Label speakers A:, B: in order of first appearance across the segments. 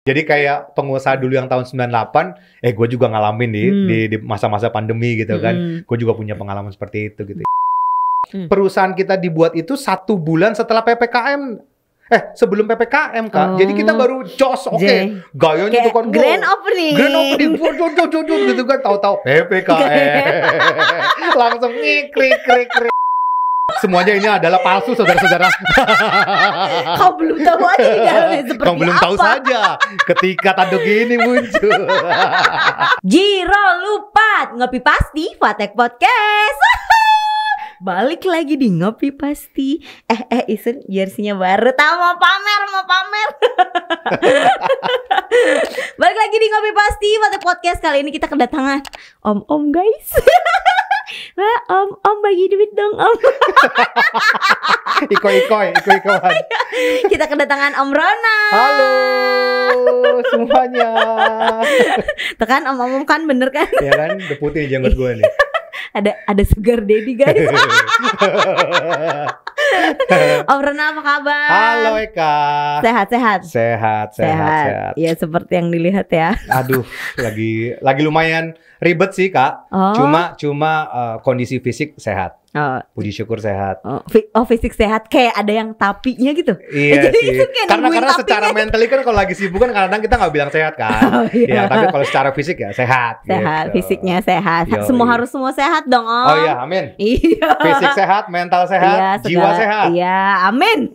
A: Jadi kayak pengusaha dulu yang tahun 98, gue juga ngalamin di masa-masa pandemi gitu kan. Gue juga punya pengalaman seperti itu gitu. Perusahaan kita dibuat itu 1 bulan setelah PPKM. Sebelum PPKM, Kak. Jadi kita baru jos, gayanya itu kan
B: grand opening
A: gitu kan, tahu-tahu PPKM. Langsung krik. Semuanya ini adalah palsu, saudara-saudara.
B: Kau belum tahu aja di dalamnya seperti
A: Kau belum tahu saja ketika tanduk ini muncul.
B: Jiro lupa ngopi pasti Fatek Podcast. Balik lagi di Ngopi Pasti. Isun jersey-nya baru. Tahu mau pamer. Balik lagi di Ngopi Pasti Fatek Podcast. Kali ini kita kedatangan Om guys. Om bagi duit dong Om.
A: Ikoy.
B: Kita kedatangan Om Ronald.
A: Halo semuanya.
B: Tekan Om kan bener kan?
A: Ya kan, udah putih jenggot gue nih.
B: Ada sugar daddy guys. Om Ronald apa kabar?
A: Halo Eka.
B: Sehat. Ya seperti yang dilihat ya.
A: Aduh, lagi lumayan ribet sih Kak. Cuma kondisi fisik sehat. Puji syukur sehat.
B: Fisik sehat, kayak ada yang tapinya gitu.
A: Iya sih. Karena secara mentally kan kalau lagi sibuk kan kadang-kadang kita nggak bilang sehat kan. Ya, tapi kalau secara fisik ya sehat.
B: Gitu. Fisiknya sehat. Harus semua sehat dong Om.
A: Oh iya, amin.
B: Iya.
A: Fisik sehat, mental sehat, jiwa sehat.
B: Iya, amin.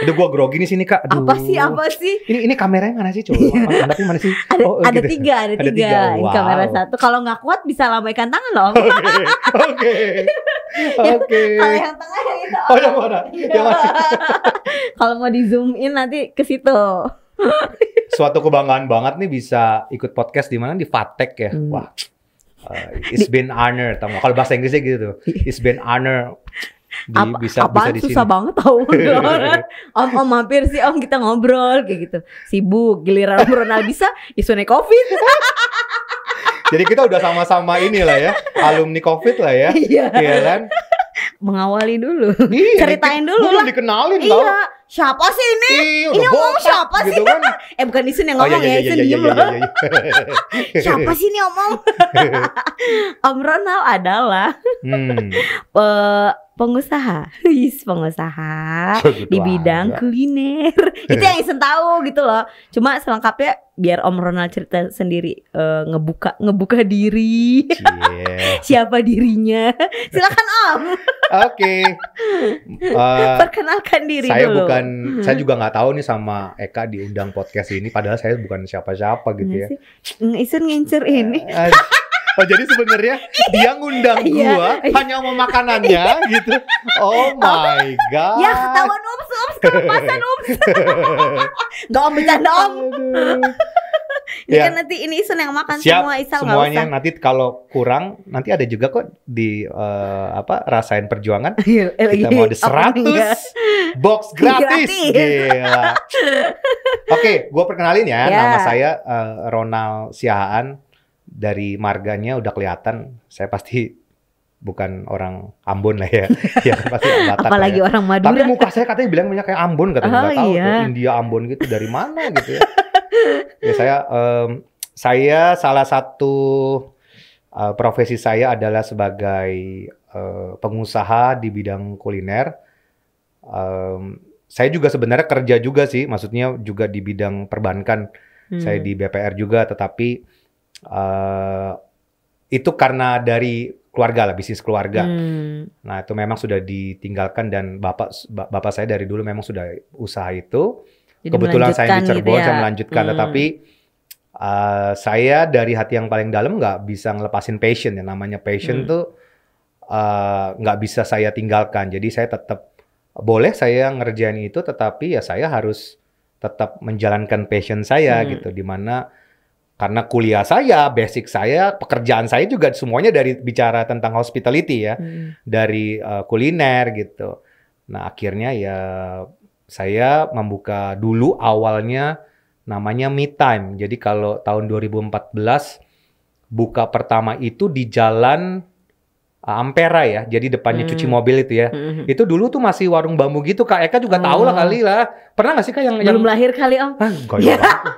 A: Aduh, gua grogi nih sini Kak. Aduh.
B: Apa sih?
A: Ini kameranya mana sih coba? Tapi mana sih?
B: Ada tiga.
A: Wow.
B: Ini kamera 1. Kalau nggak kuat bisa lambaikan tangan loh.
A: Oke.
B: Kalau yang tengah yang itu.
A: Oh, yang mana? Yang mana?
B: Kalau mau di zoom in nanti ke situ.
A: Suatu kebanggaan banget nih bisa ikut podcast di mana, di Fatek ya. Wah. It's been honor, tahu nggak? Kalau bahasa Inggrisnya gitu tuh. It's been honor. Bisa di sini.
B: Susah banget tau. Om mampir sih Om, kita ngobrol kayak gitu. Sibuk, giliran Ronald bisa isunya COVID.
A: Jadi kita udah sama-sama inilah ya, alumni COVID lah ya. Iya kan?
B: Mengawali dulu. Ceritain dulu lah.
A: Belum dikenalin
B: tau. Iya. Siapa sih ini? Ini ngomong siapa sih?
A: Gitu kan?
B: Bukan Isun yang ngomong ya, Isun diem loh. Siapa sih ini Om? Om Ronald adalah pengusaha di bidang kuliner. Itu yang Isen tahu gitu loh. Cuma selengkapnya biar Om Ronald cerita sendiri, ngebuka diri. Siapa dirinya? Silakan Om.
A: Oke.
B: Perkenalkan diri dulu.
A: Saya juga nggak tahu nih sama Eka diundang podcast ini. Padahal saya bukan siapa-siapa gitu ya.
B: Isun ngincer ini.
A: Oh jadi sebenarnya dia ngundang gua hanya mau makanannya gitu. Oh my god.
B: Ya ketahuan ups kelepasan ups. Gak Om bercanda Om. Ya kan nanti ini Isun yang makan.
A: Siap,
B: semua Isal
A: semuanya nanti kalau kurang nanti ada juga kok di rasain perjuangan. Kita mau ada 100 box gratis. Gila. Oke, gua perkenalin ya. Nama saya Ronald Siahaan. Dari marganya udah kelihatan, saya pasti bukan orang Ambon lah ya. Ya pasti Batak.
B: Apalagi orang Madura.
A: Tapi muka saya katanya bilangnya kayak Ambon, katanya nggak tahu tuh India Ambon gitu dari mana gitu ya. Ya saya salah satu profesi saya adalah sebagai pengusaha di bidang kuliner. Saya juga sebenarnya kerja juga sih, maksudnya juga di bidang perbankan. Saya di BPR juga, tetapi itu karena dari keluarga lah, bisnis keluarga. Nah itu memang sudah ditinggalkan dan bapak saya dari dulu memang sudah usaha itu. Jadi kebetulan saya di Cirebon, gitu ya? Saya melanjutkan. Tetapi saya dari hati yang paling dalam nggak bisa ngelepasin passion ya. Namanya passion tuh nggak bisa saya tinggalkan. Jadi saya tetap boleh saya ngerjain itu, tetapi ya saya harus tetap menjalankan passion saya gitu. Dimana karena kuliah saya, basic saya, pekerjaan saya juga semuanya dari bicara tentang hospitality ya, dari kuliner gitu. Nah akhirnya ya saya membuka dulu awalnya namanya Me Time. Jadi kalau tahun 2014 buka pertama itu di jalan Ampera ya, jadi depannya cuci mobil itu ya.
B: Hmm.
A: Itu dulu tuh masih warung bambu gitu, Kak Eka juga tahu lah kali lah. Pernah nggak sih Kak yang
B: Belum lahir kali Om.
A: Gaya banget.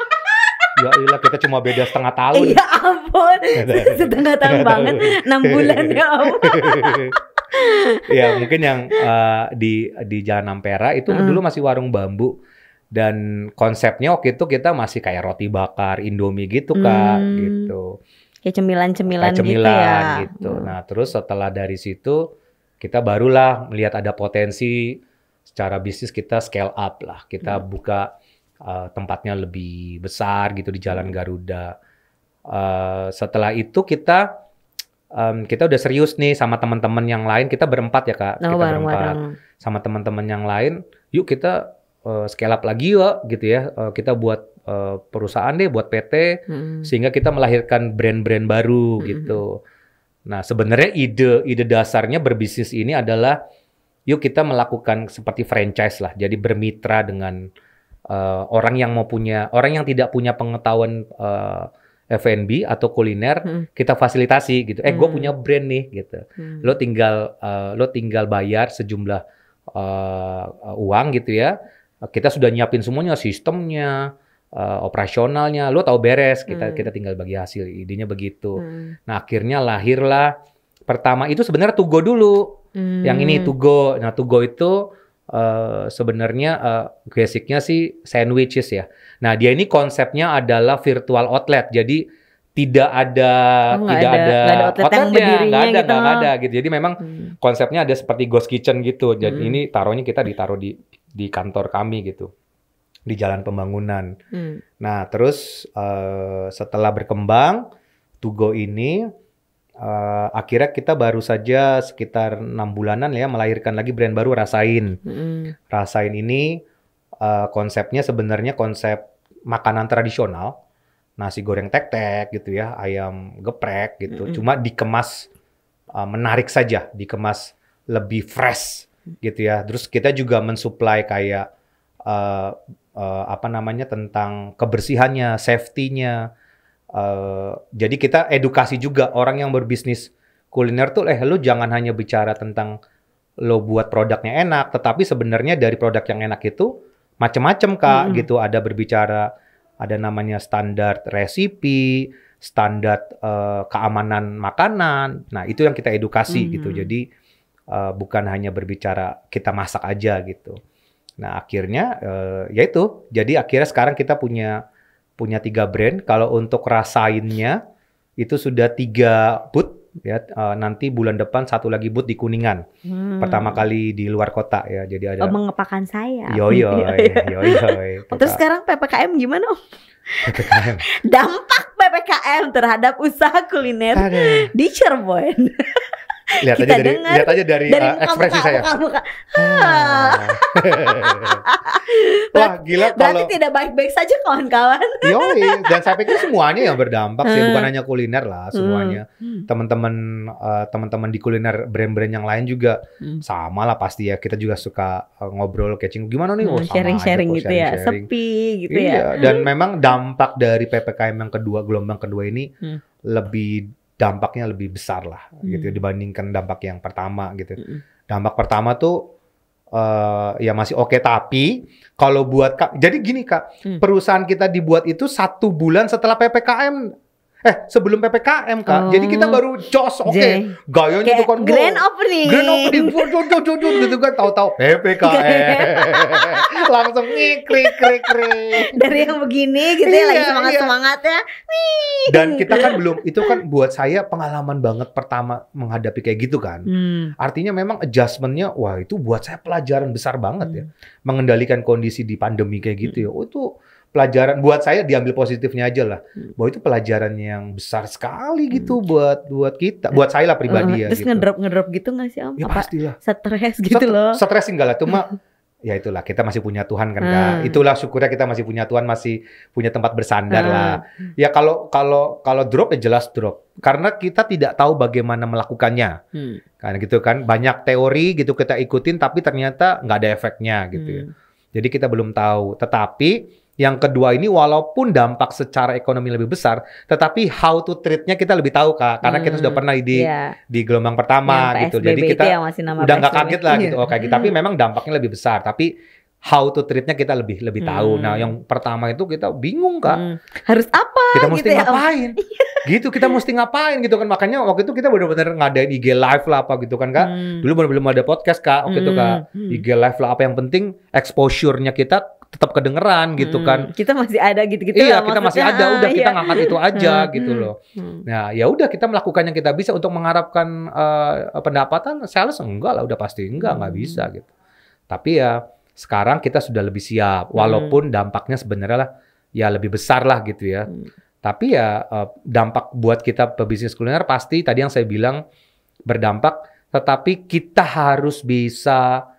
A: Ya iyalah, kita cuma beda setengah tahun.
B: Ya ampun, setengah tahun banget, 6 bulan ya Om.
A: Ya mungkin yang di Jalan Ampera itu dulu masih warung bambu. Dan konsepnya waktu itu kita masih kayak roti bakar, Indomie gitu Kak, gitu.
B: Kayak cemilan-cemilan
A: Kayak
B: gitu ya.
A: gitu. Nah terus setelah dari situ kita barulah melihat ada potensi secara bisnis, kita scale up lah. Kita buka tempatnya lebih besar gitu di Jalan Garuda. Setelah itu kita udah serius nih sama teman-teman yang lain. Kita berempat ya Kak. Kita berempat sama teman-teman yang lain. Yuk kita scale up lagi yuk gitu ya. Kita buat perusahaan deh, buat PT, sehingga kita melahirkan brand-brand baru gitu. Nah sebenarnya ide dasarnya berbisnis ini adalah yuk kita melakukan seperti franchise lah. Jadi bermitra dengan orang yang tidak punya pengetahuan F&B atau kuliner, kita fasilitasi gitu. Gue punya brand nih gitu. Lo tinggal bayar sejumlah uang gitu ya. Kita sudah nyiapin semuanya, sistemnya, operasionalnya, lo tahu beres. Kita tinggal bagi hasil. Idenya begitu. Nah akhirnya lahirlah. Pertama itu sebenarnya To Go dulu. Yang ini To Go. Nah To Go itu sebenarnya basicnya sih sandwiches ya. Nah dia ini konsepnya adalah virtual outlet. Jadi tidak ada outletnya, nggak ada gitu. Jadi memang konsepnya ada seperti ghost kitchen gitu. Jadi ini ditaruh di kantor kami gitu, di Jalan Pembangunan. Nah terus setelah berkembang To Go ini akhirnya kita baru saja sekitar 6 bulanan ya melahirkan lagi brand baru, Rasain. Rasain ini konsepnya sebenarnya konsep makanan tradisional, nasi goreng tek-tek gitu ya, ayam geprek gitu. Cuma dikemas menarik saja, dikemas lebih fresh gitu ya. Terus kita juga mensuplai kayak tentang kebersihannya, safety-nya. Jadi kita edukasi juga orang yang berbisnis kuliner tuh, lu jangan hanya bicara tentang lo buat produknya enak, tetapi sebenarnya dari produk yang enak itu macam-macam Kak gitu. Ada berbicara, ada namanya standar resipi, standar keamanan makanan. Nah itu yang kita edukasi gitu. Jadi bukan hanya berbicara kita masak aja gitu. Nah akhirnya yaitu, jadi akhirnya sekarang kita punya 3 brand. Kalau untuk Rasainnya itu sudah 3 booth ya. Nanti bulan depan 1 lagi booth di Kuningan. Pertama kali di luar kota ya. Jadi ada
B: mengepakan saya.
A: Yoyoy.
B: Terus sekarang PPKM gimana Om?
A: PPKM.
B: Dampak PPKM terhadap usaha kuliner di Cirebon.
A: Lihat aja dari ekspresi saya. Wah gila.
B: Berarti tidak baik-baik saja kawan-kawan.
A: Yoi, dan saya pikir semuanya yang berdampak sih, bukan hanya kuliner lah, semuanya. Teman-teman di kuliner brand-brand yang lain juga sama lah pasti ya. Kita juga suka ngobrol catching gimana nih,
B: sharing-sharing gitu ya, sepi gitu ya.
A: Dan memang dampak dari PPKM yang kedua, gelombang kedua ini dampaknya lebih besar lah gitu dibandingkan dampak yang pertama gitu. Dampak pertama tuh ya masih oke, tapi kalau buat jadi gini Kak, perusahaan kita dibuat itu 1 bulan setelah PPKM. Sebelum PPKM Kak. Jadi kita baru jos gayanya tuh kan
B: grand opening
A: gitu kan, tahu-tahu PPKM. Langsung krik.
B: Dari yang begini gitu ya, lagi semangat-semangatnya.
A: Dan kita kan belum, itu kan buat saya pengalaman banget pertama menghadapi kayak gitu kan. Artinya memang adjustment-nya, wah itu buat saya pelajaran besar banget ya. Mengendalikan kondisi di pandemi kayak gitu ya. Itu pelajaran buat saya, diambil positifnya aja lah. Bahwa itu pelajaran yang besar sekali gitu buat kita. Buat saya lah pribadi ya.
B: Terus
A: gitu.
B: ngedrop gitu nggak sih Om?
A: Ya pastilah.
B: Stres gitu loh.
A: Stres enggak lah, cuma ya itulah, kita masih punya Tuhan kan Kak. Itulah syukurnya kita masih punya Tuhan, masih punya tempat bersandar lah. Ya kalau drop ya jelas drop. Karena kita tidak tahu bagaimana melakukannya. Kan gitu kan. Banyak teori gitu kita ikutin tapi ternyata nggak ada efeknya gitu ya. Jadi kita belum tahu. Tetapi Yang kedua ini walaupun dampak secara ekonomi lebih besar, tetapi how to treat-nya kita lebih tahu Kak, karena kita sudah pernah di gelombang pertama
B: Yang
A: gitu.
B: PSBB
A: Jadi kita
B: itu yang masih nama
A: udah nggak
B: PSBB.
A: kaget lah gitu. Oh kayak gitu. Tapi memang dampaknya lebih besar. Tapi how to treat-nya kita lebih tahu. Nah, yang pertama itu kita bingung Kak.
B: Harus apa
A: Kita
B: gitu
A: mesti
B: ya, Om?
A: ngapain? Gitu kita mesti ngapain gitu kan. Makanya waktu itu kita benar-benar ngadain IG live lah apa gitu kan Kak. Dulu belum ada podcast Kak waktu itu Kak. IG live lah apa, yang penting exposure-nya kita tetap kedengeran gitu kan.
B: Kita masih ada gitu-gitu
A: Iya,
B: lah
A: kita masih
B: maksudnya.
A: ada, udah kita
B: Iya.
A: ngangkat itu aja gitu loh. Nah, ya udah kita melakukan yang kita bisa. Untuk mengharapkan pendapatan sales enggak lah, udah pasti enggak bisa gitu. Tapi ya sekarang kita sudah lebih siap, walaupun dampaknya sebenarnya lah ya lebih besar lah gitu ya. Tapi ya dampak buat kita pebisnis kuliner pasti tadi yang saya bilang berdampak, tetapi kita harus bisa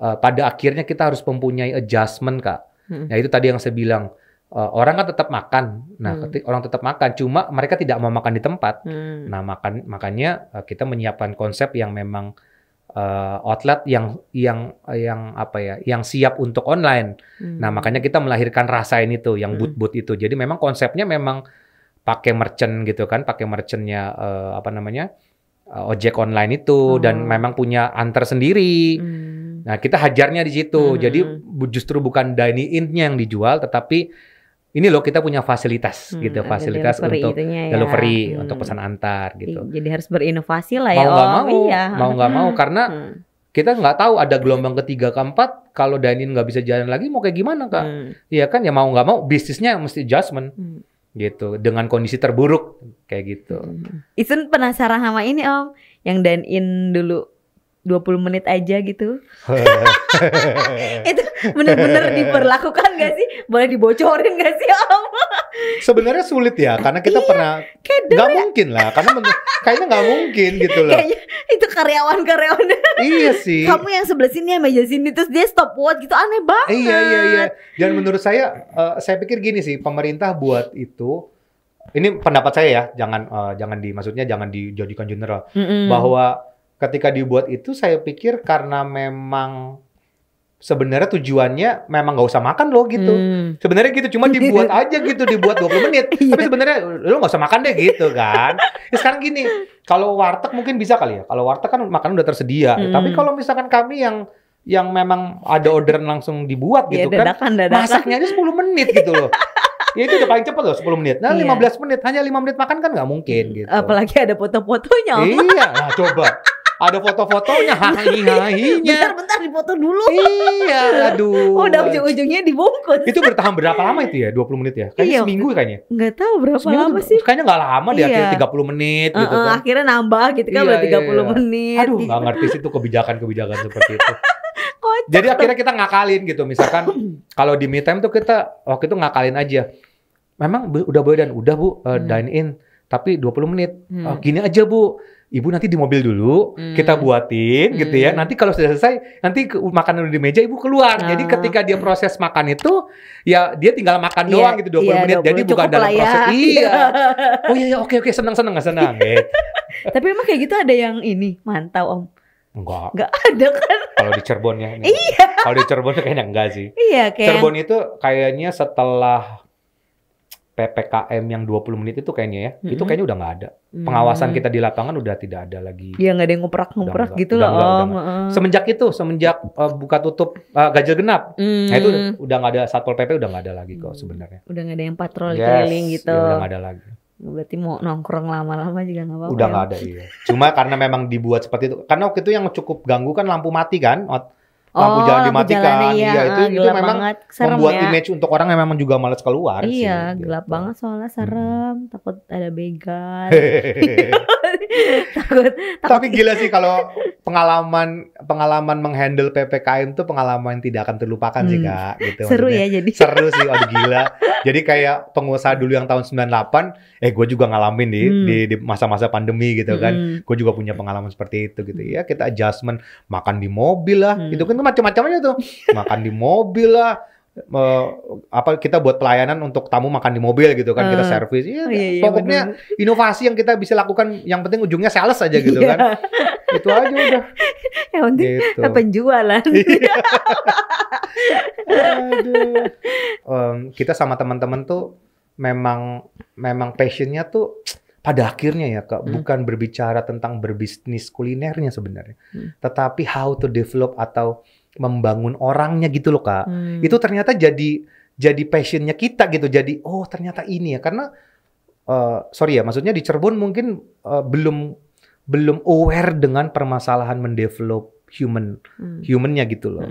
A: pada akhirnya kita harus mempunyai adjustment Kak. Nah itu tadi yang saya bilang, orang kan tetap makan. Nah orang tetap makan, cuma mereka tidak mau makan di tempat. Nah makanya kita menyiapkan konsep yang memang outlet yang apa ya, yang siap untuk online. Nah makanya kita melahirkan Rasain itu, yang booth itu. Jadi memang konsepnya memang pakai merchant gitu kan, pakai merchantnya apa namanya ojek online itu, dan memang punya antar sendiri. Nah kita hajarnya di situ. Jadi justru bukan dine-in-nya yang dijual, tetapi ini loh kita punya fasilitas gitu, fasilitas untuk delivery, untuk pesan antar gitu.
B: Jadi harus berinovasi lah ya.
A: Mau nggak mau,
B: iya.
A: mau nggak mau, karena kita nggak tahu ada gelombang ketiga keempat, kalau dine-in nggak bisa jalan lagi mau kayak gimana Kak? Iya kan, ya mau nggak mau bisnisnya mesti adjustment gitu dengan kondisi terburuk kayak gitu.
B: Isun penasaran sama ini Om, yang dine-in dulu 20 menit aja gitu. Itu bener-bener diperlakukan gak sih? Boleh dibocorin gak sih Om?
A: Sebenarnya sulit ya, karena kita pernah nggak mungkin lah, karena kayaknya nggak mungkin gitu loh.
B: Kayaknya itu karyawan-karyawan.
A: Iya sih.
B: Kamu yang sebelah sini ya, meja sini, terus dia stopwatch gitu, aneh banget.
A: Iya. Dan menurut saya pikir gini sih, pemerintah buat itu, ini pendapat saya ya, maksudnya jangan dijadikan general, bahwa ketika dibuat itu saya pikir karena memang sebenarnya tujuannya memang nggak usah makan loh gitu. Sebenarnya gitu, cuma dibuat aja gitu, dibuat 20 menit. Tapi sebenarnya lo nggak usah makan deh gitu kan. Ya sekarang gini, kalau warteg mungkin bisa kali ya. Kalau warteg kan makanan udah tersedia. Tapi kalau misalkan kami yang memang ada orderan langsung dibuat gitu kan,
B: dadakan.
A: masaknya aja 10 menit gitu loh. Ya itu udah paling cepat loh, 10 menit. Nah 15 menit, hanya 5 menit makan kan nggak mungkin gitu.
B: Apalagi ada foto-fotonya Om.
A: Iya, nah coba. Ada foto-fotonya, hahi-hahinya.
B: Bentar dipoto dulu.
A: Iya, aduh.
B: Udah ujung-ujungnya dibungkus.
A: Itu bertahan berapa lama itu ya? 20 menit ya? Kayaknya seminggu kayaknya.
B: Nggak tahu berapa
A: Seminggu
B: lama sih.
A: Kayaknya nggak lama deh, akhirnya 30 menit gitu kan.
B: Akhirnya nambah gitu kan, udah 30 menit.
A: Aduh, nggak ngerti sih itu kebijakan-kebijakan seperti itu. Jadi akhirnya kita ngakalin gitu. Misalkan kalau di me time tuh kita waktu itu ngakalin aja. Memang udah boleh dan udah Bu, dine in. Tapi 20 menit. Gini aja Bu. Ibu nanti di mobil dulu, kita buatin gitu ya. Nanti kalau sudah selesai, nanti makanan udah di meja, Ibu keluar. Jadi ketika dia proses makan itu, ya dia tinggal makan doang gitu 20 menit. Jadi bukan dalam proses. Iya. Oh iya, oke, senang gitu.
B: Tapi emang kayak gitu ada yang ini, mantau Om?
A: Enggak
B: ada kan?
A: Kalau di Cirebon ya.
B: Iya.
A: Kalau di Cirebon kayaknya enggak sih.
B: Iya, kayak
A: Cirebon itu kayaknya setelah PPKM yang 20 menit itu kayaknya ya, itu kayaknya udah nggak ada. Pengawasan kita di lapangan udah tidak ada lagi.
B: Iya, nggak ada yang nguprak-nguprak gitu loh Om.
A: Semenjak buka tutup ganjil genap, nah itu udah nggak ada, Satpol PP udah nggak ada lagi kok sebenarnya.
B: Udah nggak ada yang patroli keliling gitu.
A: Ya udah nggak ada lagi.
B: Berarti mau nongkrong lama-lama juga nggak apa-apa.
A: Udah nggak ada, iya. Cuma karena memang dibuat seperti itu, karena waktu itu yang cukup ganggu kan lampu mati kan. Lampu jalan dimatikan, itu memang membuat image untuk orang yang memang juga malas keluar.
B: Iya,
A: sih,
B: gelap
A: gitu.
B: banget soalnya, serem, takut ada begal. takut.
A: Tapi gila sih kalau pengalaman menghandle PPKM tuh pengalaman yang tidak akan terlupakan sih Kak. Gitu,
B: seru
A: maksudnya.
B: Ya jadi.
A: Seru sih, aduh gila. Jadi kayak pengusaha dulu yang tahun 98, gue juga ngalamin di masa-masa pandemi gitu kan. Gue juga punya pengalaman seperti itu gitu ya. Kita adjustment, makan di mobil lah, itu kan macam-macamnya tuh. Makan di mobil lah. Kita buat pelayanan untuk tamu makan di mobil gitu kan, kita servis. Pokoknya bener. Inovasi yang kita bisa lakukan, yang penting ujungnya sales aja gitu kan. Itu aja udah.
B: Yang penting
A: Gitu.
B: penjualan.
A: Aduh. Kita sama teman-teman tuh memang passionnya tuh pada akhirnya ya Kak, bukan berbicara tentang berbisnis kulinernya sebenarnya, tetapi how to develop atau membangun orangnya gitu loh Kak. Itu ternyata jadi passionnya kita gitu. Jadi oh ternyata ini ya, karena sorry ya, maksudnya di Cirebon mungkin belum aware dengan permasalahan mendevelop humannya gitu loh,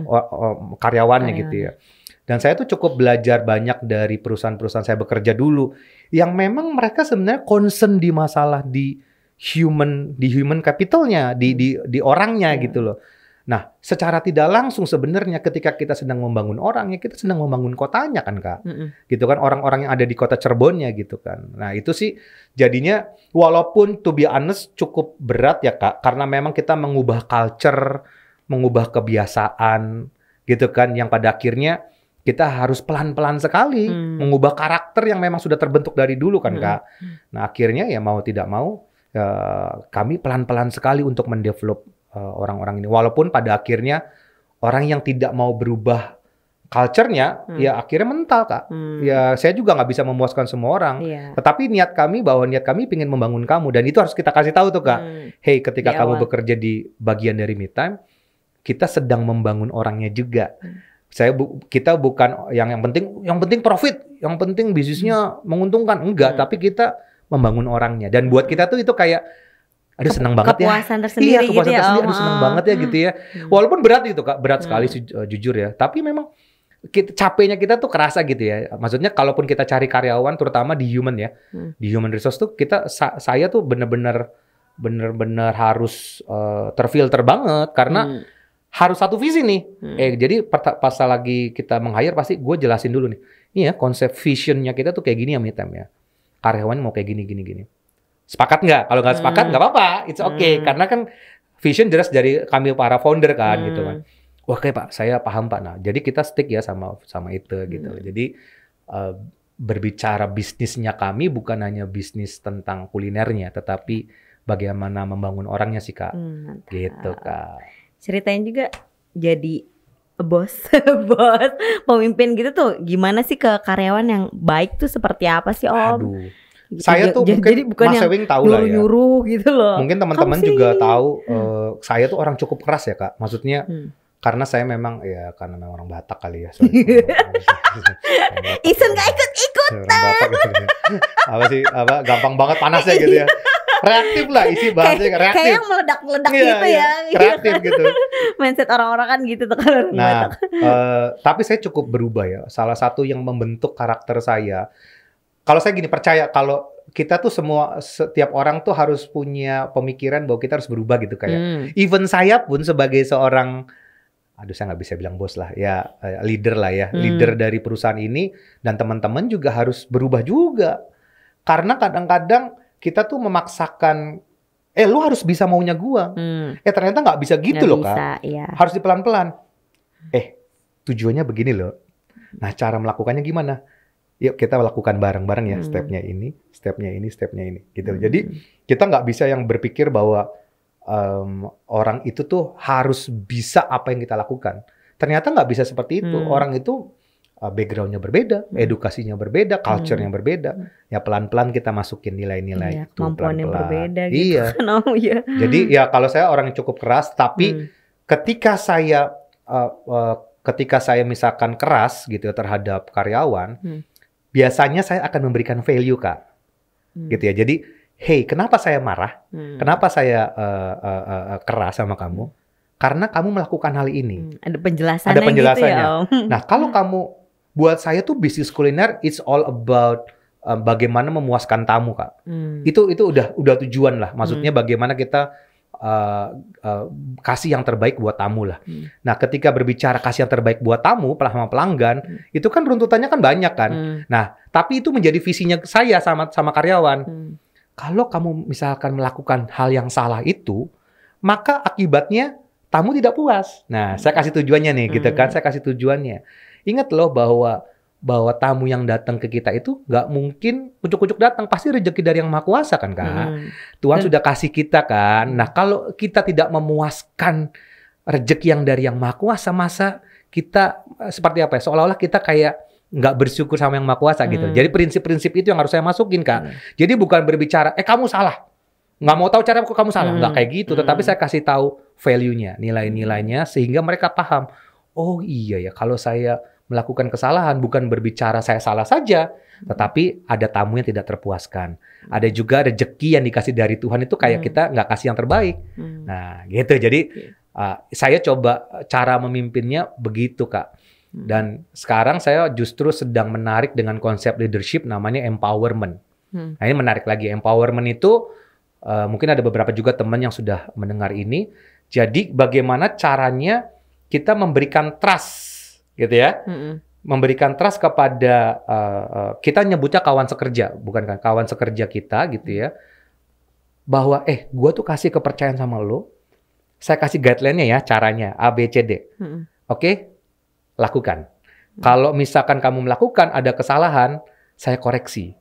A: karyawannya gitu ya. Dan saya tuh cukup belajar banyak dari perusahaan-perusahaan saya bekerja dulu, yang memang mereka sebenarnya concern di masalah di human capitalnya, di orangnya gitu loh. Nah, secara tidak langsung sebenarnya ketika kita sedang membangun orang, ya kita sedang membangun kotanya kan Kak. Gitu kan, orang-orang yang ada di kota Cirebonnya gitu kan. Nah, itu sih jadinya walaupun to be honest cukup berat ya Kak, karena memang kita mengubah culture, mengubah kebiasaan gitu kan, yang pada akhirnya kita harus pelan-pelan sekali mengubah karakter yang memang sudah terbentuk dari dulu kan Kak. Nah, akhirnya ya mau tidak mau kami pelan-pelan sekali untuk mendevelop orang-orang ini. Walaupun pada akhirnya orang yang tidak mau berubah culture-nya, ya akhirnya mental Kak. Ya saya juga nggak bisa memuaskan semua orang. Tetapi niat kami bahwa niat kami ingin membangun kamu. Dan itu harus kita kasih tahu tuh Kak. Hey, ketika kamu bekerja di bagian dari Me Time, kita sedang membangun orangnya juga. Kita bukan yang penting profit, yang penting bisnisnya menguntungkan. Enggak, tapi kita membangun orangnya. Dan buat kita tuh itu kayak aduh senang banget ya.
B: Kepuasan tersendiri
A: Kepuasan
B: gitu ya.
A: tersendiri, aduh senang banget ya gitu ya. Walaupun berat itu Kak, berat sekali jujur ya. Tapi memang capeknya kita tuh kerasa gitu ya. Maksudnya kalaupun kita cari karyawan, terutama di human ya, di human resource tuh saya tuh bener-bener harus terfilter banget karena harus satu visi nih. Jadi pas lagi kita meng-hire pasti gue jelasin dulu nih. Ini ya konsep visionnya kita tuh kayak gini ya Me Time ya. Karyawan mau kayak gini. Sepakat nggak? Kalau nggak sepakat nggak apa-apa, it's okay. Karena kan vision jelas dari kami para founder kan gitu kan. Oke Pak, saya paham Pak. Nah, jadi kita stick ya sama itu gitu. Jadi berbicara bisnisnya kami bukan hanya bisnis tentang kulinernya, tetapi bagaimana membangun orangnya sih Kak. Gitu Kak.
B: Ceritain juga jadi bos, pemimpin gitu tuh gimana sih ke karyawan yang baik tuh seperti apa sih Om?
A: Aduh. Saya tuh mungkin Mas Ewing tahu lah ya.
B: Nyuruh gitu loh.
A: Mungkin teman-teman juga tahu saya tuh orang cukup keras ya Kak. Maksudnya karena saya memang karena memang orang Batak kali ya.
B: Isen gak ikut-ikutan.
A: Orang Batak gitu ya. Gampang banget panasnya gitu ya. Reaktif lah isi bahasanya reaktif.
B: Kayak yang meledak-meledak gitu ya.
A: Kreatif gitu.
B: Mindset orang-orang kan gitu tuh kalau orang Batak.
A: Tapi saya cukup berubah ya. Salah satu yang membentuk karakter saya. Kalau saya gini percaya kalau kita tuh setiap orang tuh harus punya pemikiran bahwa kita harus berubah gitu kayak. Even saya pun sebagai seorang saya nggak bisa bilang bos lah ya, leader lah ya, leader dari perusahaan ini dan teman-teman juga harus berubah juga. Karena kadang-kadang kita tuh memaksakan, lu harus bisa maunya gua. Ternyata nggak bisa gitu loh Kak.
B: Iya.
A: Harus di pelan-pelan. Tujuannya begini loh. Nah cara melakukannya gimana? Yuk kita lakukan bareng-bareng ya. Stepnya ini gitu. Jadi kita nggak bisa yang berpikir bahwa orang itu tuh harus bisa apa yang kita lakukan. Ternyata nggak bisa seperti itu. Orang itu background-nya berbeda, edukasinya berbeda, culture-nya berbeda. Ya pelan-pelan kita masukin nilai-nilai itu
B: kemampuannya berbeda gitu.
A: Iya. Jadi ya kalau saya orang yang cukup keras, tapi ketika saya misalkan keras gitu ya terhadap karyawan, biasanya saya akan memberikan value Kak. Gitu ya. Jadi, hey, kenapa saya marah? Kenapa saya keras sama kamu? Karena kamu melakukan hal ini.
B: Ada penjelasannya gitu ya Om.
A: Nah, kalau kamu buat saya tuh bisnis kuliner it's all about bagaimana memuaskan tamu Kak. Itu udah tujuan lah. Maksudnya bagaimana kita kasih yang terbaik buat tamu lah. Nah, ketika berbicara kasih yang terbaik buat tamu, pelanggan, itu kan runtutannya kan banyak kan. Nah, tapi itu menjadi visinya saya sama karyawan. Kalau kamu misalkan melakukan hal yang salah itu, maka akibatnya tamu tidak puas. Nah, saya kasih tujuannya nih, gitu kan. Saya kasih tujuannya. Ingat loh bahwa bahwa tamu yang datang ke kita itu nggak mungkin ujuk-ujuk datang, pasti rezeki dari yang Maha Kuasa kan Kak. Tuhan sudah kasih kita kan. Nah kalau kita tidak memuaskan rezeki yang dari yang Maha Kuasa, masa kita seperti apa ya? Seolah-olah kita kayak nggak bersyukur sama yang Maha Kuasa gitu. Jadi prinsip-prinsip itu yang harus saya masukin Kak. Jadi bukan berbicara, kamu salah. Nggak mau tahu cara kamu salah. Nggak kayak gitu. Tetapi saya kasih tahu value-nya, nilai-nilainya, sehingga mereka paham. Oh iya ya, kalau saya melakukan kesalahan bukan berbicara saya salah saja, tetapi ada tamu yang tidak terpuaskan. Ada juga rezeki yang dikasih dari Tuhan itu kayak kita nggak kasih yang terbaik. Nah gitu. Jadi saya coba cara memimpinnya begitu Kak. Dan sekarang saya justru sedang menarik dengan konsep leadership namanya empowerment. Nah ini menarik lagi. Empowerment itu mungkin ada beberapa juga teman yang sudah mendengar ini. Jadi bagaimana caranya kita memberikan trust gitu ya, memberikan trust kepada kita nyebutnya kawan sekerja, bukan kan kawan sekerja kita gitu ya, bahwa gue tuh kasih kepercayaan sama lo, saya kasih guideline-nya ya, caranya A B C D, oke, lakukan. Kalau misalkan kamu melakukan ada kesalahan, saya koreksi.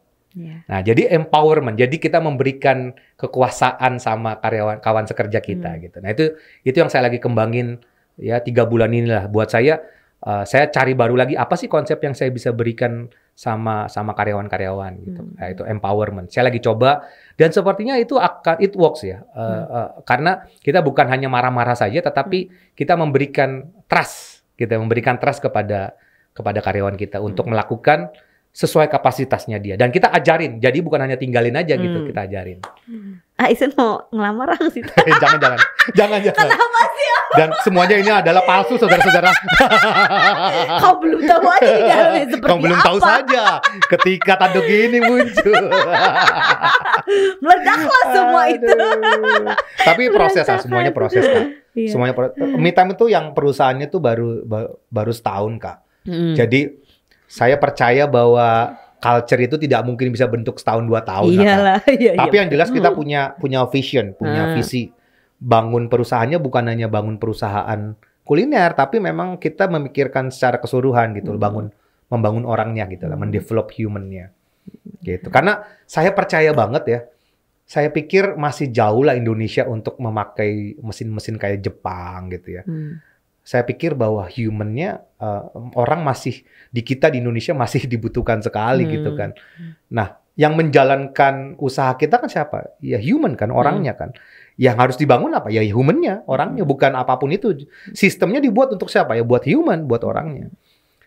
A: Nah jadi empowerment, jadi kita memberikan kekuasaan sama kawan sekerja kita gitu. Nah itu yang saya lagi kembangin ya 3 bulan inilah buat saya. Saya cari baru lagi apa sih konsep yang saya bisa berikan sama karyawan-karyawan gitu. Nah, itu empowerment. Saya lagi coba dan sepertinya itu it works ya. Karena kita bukan hanya marah-marah saja, tetapi kita memberikan trust, kepada karyawan kita untuk melakukan sesuai kapasitasnya dia. Dan kita ajarin. Jadi bukan hanya tinggalin aja gitu, kita ajarin.
B: Isen mau ngelamar sih.
A: Jangan.
B: Kenapa sih?
A: Dan semuanya ini adalah palsu, saudara-saudara.
B: Kau belum tahu aja di dalamnya seperti apa.
A: Kau belum tahu saja ketika tanduk ini muncul.
B: Meledaklah semua itu.
A: Tapi proses semuanya proses Kak. Iya. Semuanya Me Time itu yang perusahaannya tuh baru setahun Kak. Jadi saya percaya bahwa culture itu tidak mungkin bisa bentuk setahun 2 tahun.
B: Iyalah,
A: Tapi yang jelas kita punya vision, punya visi. Bangun perusahaannya bukan hanya bangun perusahaan kuliner, tapi memang kita memikirkan secara keseluruhan gitu, membangun orangnya gitu lah, mendevelop human-nya. Gitu. Karena saya percaya banget ya, saya pikir masih jauh lah Indonesia untuk memakai mesin-mesin kayak Jepang gitu ya. Saya pikir bahwa human-nya orang masih di Indonesia masih dibutuhkan sekali gitu kan. Nah, yang menjalankan usaha kita kan siapa? Ya human kan, orangnya kan. Yang harus dibangun apa? Ya human-nya, orangnya, bukan apapun itu. Sistemnya dibuat untuk siapa? Ya buat human, buat orangnya.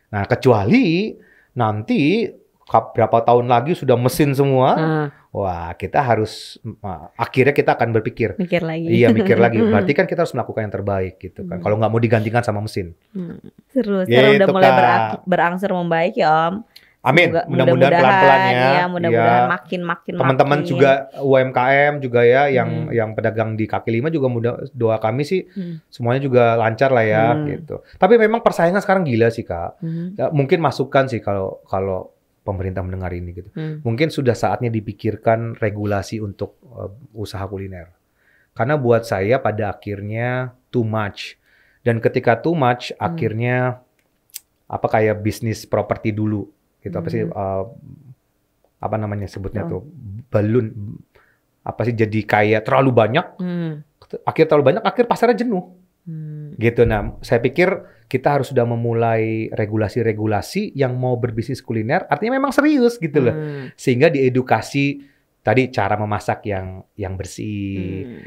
A: Nah, kecuali nanti berapa tahun lagi sudah mesin semua, wah kita harus akhirnya kita akan berpikir.
B: Mikir lagi.
A: Iya, mikir lagi. Berarti kan kita harus melakukan yang terbaik gitu kan. Kalau nggak mau digantikan sama mesin.
B: Seru, sekarang udah mulai berangsur membaik ya Om.
A: Amin. Mudah-mudahan pelan-pelan ya.
B: Mudah-mudahan makin
A: teman-teman juga UMKM juga ya, yang pedagang di kaki lima juga doa kami sih semuanya juga lancar lah ya gitu. Tapi memang persaingan sekarang gila sih Kak. Ya, mungkin masukan sih kalau pemerintah mendengar ini gitu. Mungkin sudah saatnya dipikirkan regulasi untuk usaha kuliner. Karena buat saya pada akhirnya too much. Dan ketika too much akhirnya kayak bisnis properti dulu. Gitu apa sih apa namanya sebutnya tuh balun jadi kayak terlalu banyak akhir pasarnya jenuh gitu. Nah saya pikir kita harus sudah memulai regulasi-regulasi yang mau berbisnis kuliner artinya memang serius gitu loh, sehingga diedukasi tadi cara memasak yang bersih,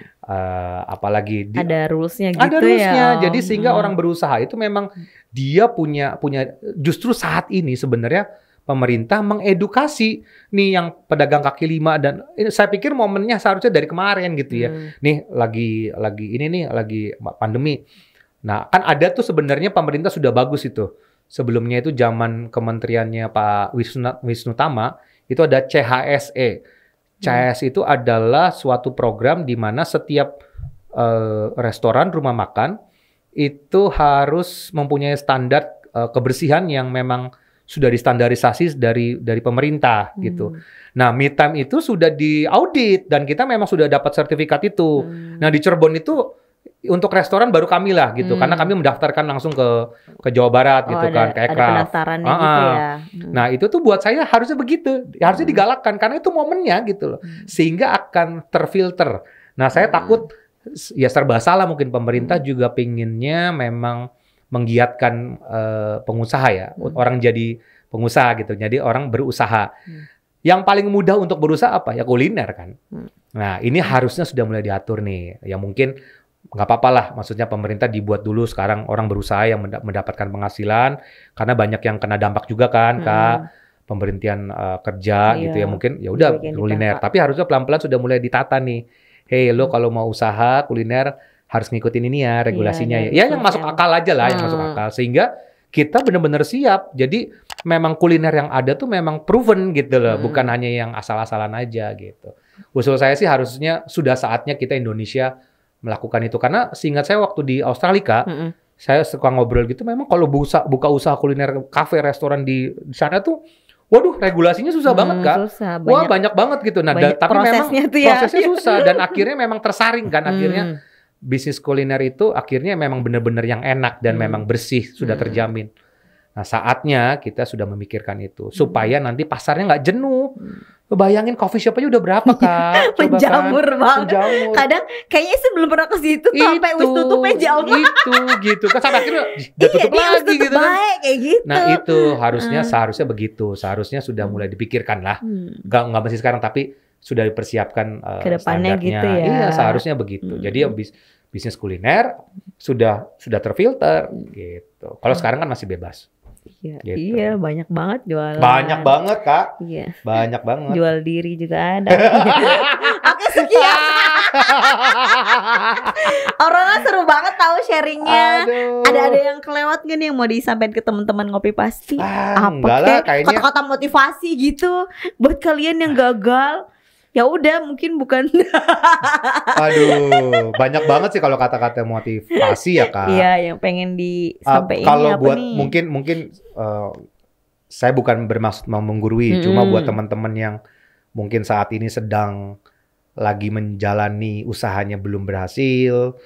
A: apalagi
B: ada rulesnya gitu.
A: Ada rulesnya, jadi sehingga orang berusaha itu memang dia punya justru saat ini sebenarnya pemerintah mengedukasi nih yang pedagang kaki lima, dan saya pikir momennya seharusnya dari kemarin gitu ya. Nih lagi pandemi. Nah kan ada tuh sebenarnya pemerintah sudah bagus itu. Sebelumnya itu zaman kementeriannya Pak Wisnu Tama itu ada CHSE. CHS itu adalah suatu program di mana setiap restoran, rumah makan itu harus mempunyai standar kebersihan yang memang sudah distandarisasi dari pemerintah gitu. Nah, Me Time itu sudah diaudit dan kita memang sudah dapat sertifikat itu. Nah, di Cirebon itu untuk restoran baru kami lah gitu, karena kami mendaftarkan langsung ke Jawa Barat gitu kan, kayak
B: ada
A: Craft.
B: pendaftarannya gitu ya.
A: Nah itu tuh buat saya harusnya begitu, harusnya digalakkan karena itu momennya gitu loh, sehingga akan terfilter. Nah saya takut ya serba salah mungkin pemerintah juga pinginnya memang menggiatkan pengusaha ya, orang jadi pengusaha gitu, jadi orang berusaha. Yang paling mudah untuk berusaha apa? Ya kuliner kan. Nah ini harusnya sudah mulai diatur nih. Ya mungkin nggak apa-apa lah. Maksudnya pemerintah dibuat dulu sekarang orang berusaha yang mendapatkan penghasilan. Karena banyak yang kena dampak juga kan, Kak. Pemberhentian kerja gitu ya. Mungkin ya udah kuliner. Tapi harusnya pelan-pelan sudah mulai ditata nih. Hey lo kalau mau usaha kuliner harus ngikutin ini ya regulasinya ya. Ya yang masuk akal aja lah, yang masuk akal. Sehingga kita benar-benar siap. Jadi memang kuliner yang ada tuh memang proven gitu loh, bukan hanya yang asal-asalan aja gitu. Usul saya sih harusnya sudah saatnya kita Indonesia melakukan itu, karena seingat saya waktu di Australia, saya suka ngobrol gitu, memang kalau buka usaha kuliner, kafe, restoran di sana tuh, waduh regulasinya susah banget Kak.
B: Susah,
A: banyak banget gitu. Nah, tapi memang prosesnya susah dan akhirnya memang tersaring kan akhirnya. Bisnis kuliner itu akhirnya memang benar-benar yang enak dan memang bersih, sudah terjamin. Nah saatnya kita sudah memikirkan itu supaya nanti pasarnya nggak jenuh. Bayangin coffee shop aja udah berapa Kak?
B: Menjamur banget. Kadang kayaknya sih belum pernah ke situ sampai wis tutupnya jauh banget.
A: Gitu kan sampai akhirnya udah tutup lagi gitu kan.
B: Kayak gitu.
A: Nah itu seharusnya begitu. Seharusnya sudah mulai dipikirkan lah. Nggak mesti sekarang tapi sudah dipersiapkan
B: kedepannya gitu ya.
A: Iya seharusnya begitu. Jadi bisnis kuliner sudah terfilter gitu. Kalau sekarang kan masih bebas.
B: Iya,
A: gitu.
B: Iya banyak banget jualan.
A: Banyak banget Kak.
B: Iya.
A: Banyak banget.
B: Jual diri juga ada. Oke sekian. Orangnya seru banget tahu sharingnya. Ada yang kelewat gak nih yang mau disampaikan ke teman-teman Ngopi Pasti? Apa kayak kata-kata motivasi gitu buat kalian yang gagal? Ya udah mungkin bukan.
A: Aduh, banyak banget sih kalau kata-kata motivasi ya Kak.
B: Iya, yang pengen disampaikan.
A: Kalau buat nih? mungkin saya bukan bermaksud mau menggurui, cuma buat teman-teman yang mungkin saat ini sedang lagi menjalani usahanya belum berhasil,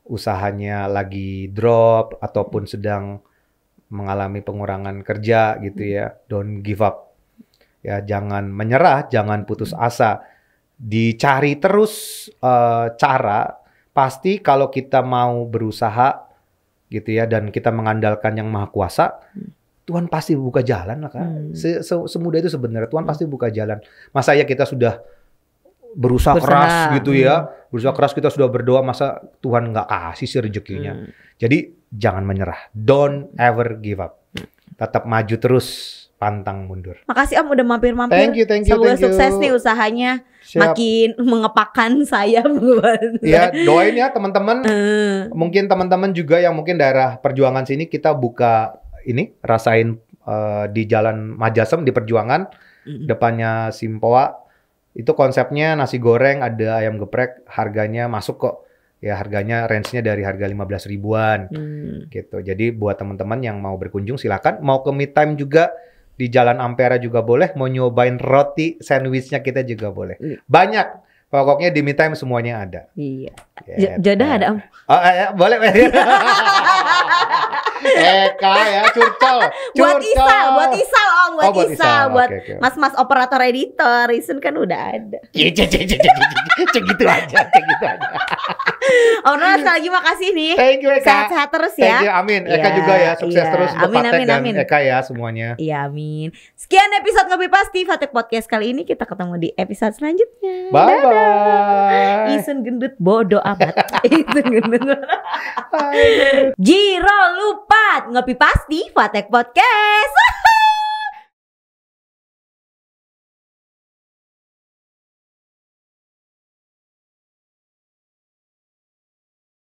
A: usahanya lagi drop ataupun sedang mengalami pengurangan kerja gitu ya. Don't give up. Ya, jangan menyerah, jangan putus asa. Dicari terus cara, pasti kalau kita mau berusaha gitu ya dan kita mengandalkan yang Maha Kuasa, Tuhan pasti buka jalan lah Kak. Semudah itu sebenarnya, Tuhan pasti buka jalan. Masa ya kita sudah berusaha keras gitu ya, berusaha keras kita sudah berdoa, masa Tuhan nggak kasih sih rezekinya. Jadi jangan menyerah, don't ever give up, tetap maju terus, pantang mundur.
B: Makasih Om udah mampir-mampir.
A: Thank you.
B: Semoga sukses nih usahanya. Siap. Makin mengepakkan saya.
A: Ya doain ya teman-teman. Mungkin teman-teman juga yang mungkin daerah Perjuangan sini kita buka ini, rasain di Jalan Majasem di Perjuangan, depannya Simpoa. Itu konsepnya nasi goreng, ada ayam geprek, harganya masuk kok. Ya harganya range-nya dari harga 15 ribuan gitu. Jadi buat teman-teman yang mau berkunjung silakan. Mau ke Me Time juga di Jalan Ampera juga boleh. Mau nyobain roti sandwichnya kita juga boleh. Banyak. Pokoknya di Me Time semuanya ada.
B: Iya. Jodoh ada Om.
A: Oh, boleh. Eka ya, curcol.
B: Buat Isal Om, buat Isal. Buat
A: okay.
B: mas-mas operator editor, Isen kan udah ada.
A: Iya, cek gitu aja.
B: Om Ronald sekali lagi makasih nih.
A: Thank you Eka.
B: Sehat-sehat terus ya.
A: Thank you, amin. Eka juga ya, sukses terus untuk Fatek dan Eka ya semuanya.
B: Iya, amin. Sekian episode Ngopi Pasti Fatek Podcast kali ini. Kita ketemu di episode selanjutnya.
A: Bye-bye.
B: Isen gendut bodoh amat. Isen gendut. Jiro lupa Ngopi Pasti Fatek Podcast.